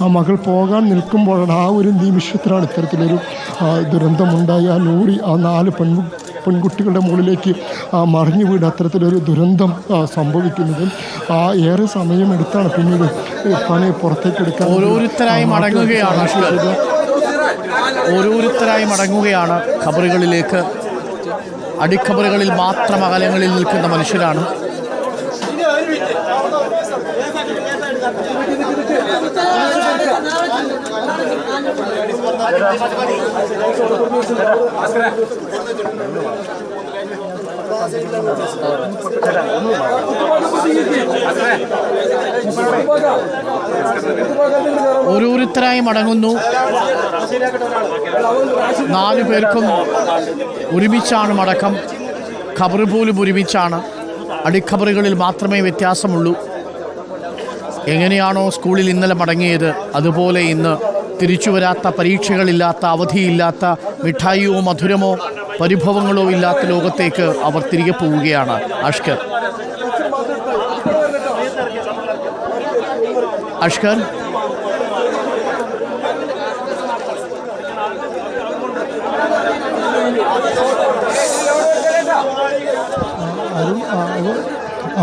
ആ മകൾ പോകാൻ നിൽക്കുമ്പോഴാണ് ആ ഒരു നിമിഷത്തിലാണ് ഇത്തരത്തിലൊരു ദുരന്തമുണ്ടായി. ആ ലോറി ആ 4 പെൺകുട്ടികളുടെ മുകളിലേക്ക് മറിഞ്ഞു വീട് അത്തരത്തിലൊരു ദുരന്തം സംഭവിക്കുന്നത്. ഏറെ സമയമെടുത്താണ് പിന്നീട് പണി പുറത്തേക്ക് എടുക്കാൻ. ഓരോരുത്തരായി മടങ്ങുകയാണ് ഖബറുകളിലേക്ക്. അടിഖബറുകളിൽ മാത്രം അകലങ്ങളിൽ നിൽക്കുന്ന മനുഷ്യരാണ്. ഓരോരുത്തരായി മടങ്ങുന്നു. 4 പേർക്കും ഒരുമിച്ചാണ് മടക്കം. ഖബർ പോലും ഒരുമിച്ചാണ്. അടിഖബറുകളിൽ മാത്രമേ വ്യത്യാസമുള്ളൂ. എങ്ങനെയാണോ സ്കൂളിൽ ഇന്നലെ മടങ്ങിയത് അതുപോലെ ഇന്ന് തിരിച്ചു വരാത്ത, പരീക്ഷകളില്ലാത്ത, അവധിയില്ലാത്ത, മിഠായിയോ മധുരമോ പരിഭവങ്ങളോ ഇല്ലാത്ത ലോകത്തേക്ക് അവർ തിരികെ പോവുകയാണ്. അഷ്കർ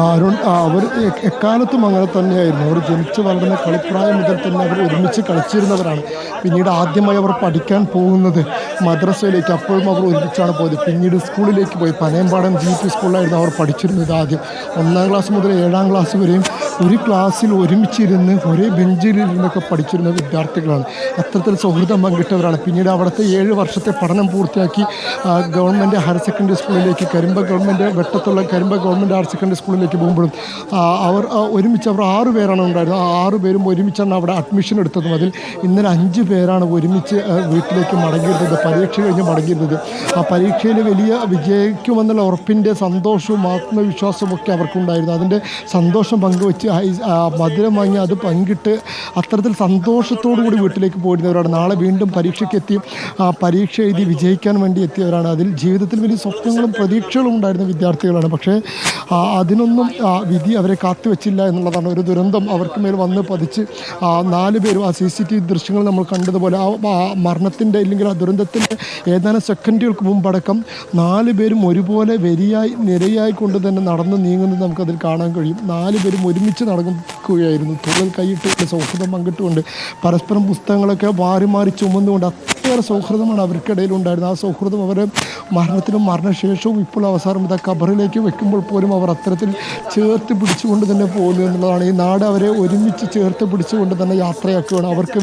അരുൺ, അവർ എക്കാലത്തും അങ്ങനെ തന്നെയായിരുന്നു. അവർ ജനിച്ച് വളർന്ന കളിപ്രായം മുതൽ തന്നെ അവർ ഒരുമിച്ച് കളിച്ചിരുന്നവരാണ്. പിന്നീട് ആദ്യമായി അവർ പഠിക്കാൻ പോകുന്നത് മദ്രസയിലേക്ക്, അപ്പോഴും അവർ ഒരുമിച്ചാണ് പോയത്. പിന്നീട് സ്കൂളിലേക്ക് പോയി. പനയമ്പാടം GP സ്കൂളിലായിരുന്നു അവർ പഠിച്ചിരുന്നത്. ആദ്യം 1ാം ക്ലാസ് മുതൽ 7ാം ക്ലാസ് വരെയും ഒരു ക്ലാസ്സിൽ ഒരുമിച്ചിരുന്ന് ഒരേ ബെഞ്ചിലിരുന്നൊക്കെ പഠിച്ചിരുന്ന വിദ്യാർത്ഥികളാണ്. അത്തരത്തിൽ സൗഹൃദം പങ്കിട്ടവരാണ്. പിന്നീട് അവിടുത്തെ 7 വർഷത്തെ പഠനം പൂർത്തിയാക്കി ഗവൺമെൻറ് ഹയർ സെക്കൻഡറി സ്കൂളിലേക്ക്, വെട്ടത്തുള്ള കരിമ്പ ഗവൺമെൻറ് ഹയർ സെക്കൻഡറി സ്കൂളിലേക്ക് പോകുമ്പോഴും അവർ ഒരുമിച്ച് 6 പേരാണ് ഉണ്ടായിരുന്നത്. 6 പേരും ഒരുമിച്ചാണ് അവിടെ അഡ്മിഷൻ എടുത്തതും. അതിൽ ഇന്നലെ 5 പേരാണ് ഒരുമിച്ച് വീട്ടിലേക്ക് മടങ്ങിയിരുന്നത്, പരീക്ഷ കഴിഞ്ഞ് മടങ്ങിയിരുന്നത്. ആ പരീക്ഷയിൽ വലിയ വിജയിക്കുമെന്നുള്ള ഉറപ്പിൻ്റെ സന്തോഷവും ആത്മവിശ്വാസവും ഒക്കെ അവർക്കുണ്ടായിരുന്നു. അതിൻ്റെ സന്തോഷം പങ്കുവെച്ച് മധുരം വാങ്ങി അത് പങ്കിട്ട് അത്തരത്തിൽ സന്തോഷത്തോടു കൂടി വീട്ടിലേക്ക് പോയിരുന്നവരാണ്. നാളെ വീണ്ടും പരീക്ഷയ്ക്കെത്തി പരീക്ഷ എഴുതി വിജയിക്കാൻ വേണ്ടി എത്തിയവരാണ്. അതിൽ ജീവിതത്തിൽ വലിയ സ്വപ്നങ്ങളും പ്രതീക്ഷകളും ഉണ്ടായിരുന്ന വിദ്യാർത്ഥികളാണ്. പക്ഷേ അതിനൊന്നും വിധി അവരെ കാത്തുവെച്ചില്ല എന്നുള്ളതാണ്. ഒരു ദുരന്തം അവർക്ക് മേൽ വന്ന് പതിച്ച് 4 പേരും CCTV ദൃശ്യങ്ങൾ നമ്മൾ കണ്ടതുപോലെ ആ മരണത്തിൻ്റെ അല്ലെങ്കിൽ ആ ദുരന്തത്തിൻ്റെ ഏതാനും സെക്കൻഡുകൾക്ക് മുമ്പടക്കം 4 പേരും ഒരുപോലെ നിരയായി കൊണ്ട് തന്നെ നടന്ന് നീങ്ങുന്നത് നമുക്കതിൽ കാണാൻ കഴിയും. 4 പേരും ഒരുമിച്ച് നടക്കുകയായിരുന്നു. തോളിൽ കൈയിട്ട് സൗഹൃദം പങ്കിട്ടുകൊണ്ട് പരസ്പരം പുസ്തകങ്ങളൊക്കെ മാറി മാറി ചുമന്നുകൊണ്ട് അത്രയേറെ സൗഹൃദമാണ് അവർക്കിടയിൽ ഉണ്ടായിരുന്നത്. ആ സൗഹൃദം അവരെ മരണത്തിനും മരണശേഷവും ഇപ്പോൾ അവസാനം ഖബറിലേക്ക് വെക്കുമ്പോൾ പോലും അവർ അത്തരത്തിൽ ചേർത്ത് പിടിച്ചുകൊണ്ട് തന്നെ പോകുന്നു എന്നുള്ളതാണ്. ഈ നാട് അവരെ ഒരുമിച്ച് ചേർത്ത് പിടിച്ചുകൊണ്ട് തന്നെ യാത്രയാക്കുകയാണ്. അവർക്ക്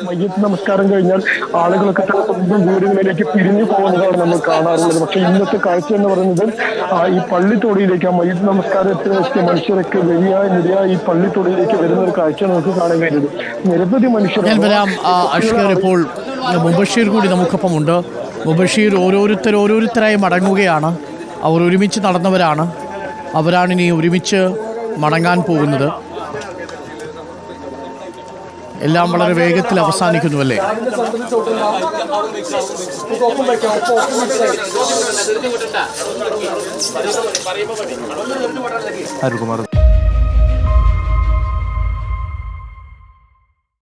മയ്യത്ത് നമസ്കാരം കഴിഞ്ഞാൽ ആളുകളൊക്കെ തന്നെ സ്വന്തം വീടുകളിലേക്ക് പിരിഞ്ഞു പോകുന്നതാണ് നമ്മൾ കാണാറുള്ളത്. പക്ഷേ ഇന്നത്തെ കാഴ്ച എന്ന് പറയുന്നത് ഈ പള്ളിത്തോടിയിലേക്ക്, ആ മയ്യത്ത് നമസ്കാരത്തിന് വെച്ച മനുഷ്യരൊക്കെ നിരയായി ഈ പള്ളിത്തോടിയിലേക്ക് വരുന്ന ഒരു കാഴ്ച നമുക്ക് കാണാൻ കഴിയുന്നത്. നിരവധി മനുഷ്യർ. ഇപ്പോൾ മുബഷീർ കൂടി നമുക്കൊപ്പമുണ്ട്. മുബഷീർ, ഓരോരുത്തരായി മടങ്ങുകയാണ്. അവർ ഒരുമിച്ച് നടന്നവരാണ്. അവരാണിനി ഒരുമിച്ച് മടങ്ങാൻ പോകുന്നത്. എല്ലാം വളരെ വേഗത്തിൽ അവസാനിക്കുന്നുവല്ലേ? അരുൺകുമാർ